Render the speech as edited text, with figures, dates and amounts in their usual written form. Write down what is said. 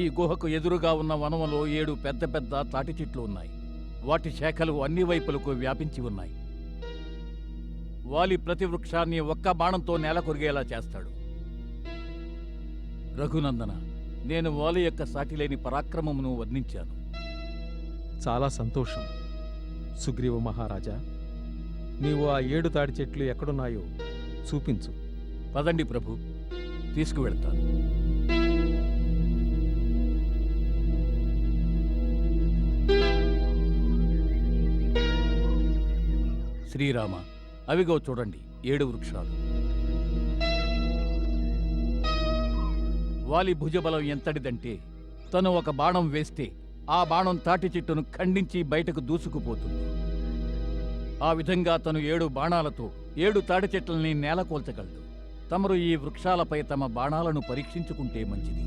ఈ గుహకు ఎదురుగా ఉన్న వనంలో 7 పెద్ద పెద్ద తాటి చెట్లు ఉన్నాయి. వాటి శాఖలు అన్ని వైపులకు వ్యాపించి ఉన్నాయి. వాలి ప్రతి వృక్షాన్ని ఒక్క బాణంతో నేల కొరిగేలా చేస్తాడు. రఘునందన, నేను వాలి యొక్క సాటిలేని పరాక్రమమును వర్ణించాను. చాలా సంతోషం సుగ్రీవ మహారాజా. నీవు ఆ 7 తాడి చెట్లు ఎక్కడున్నాయో చూపించు. పదండి ప్రభు, తీసుకువెళ్తాను. శ్రీరామ, అవిగో చూడండి 7 వృక్షాలు. వాలి భుజబలం ఎంతటిదంటే తను ఒక బాణం వేస్తే ఆ బాణం తాటి చెట్టును ఖండించి బయటకు దూసుకుపోతుంది. ఆ విధంగా తను 7 బాణాలతో 7 తాటి చెట్లని నేలకూల్చగలడు. తమరు ఈ వృక్షాలపై తమ బాణాలను పరీక్షించుకుంటే మంచిది.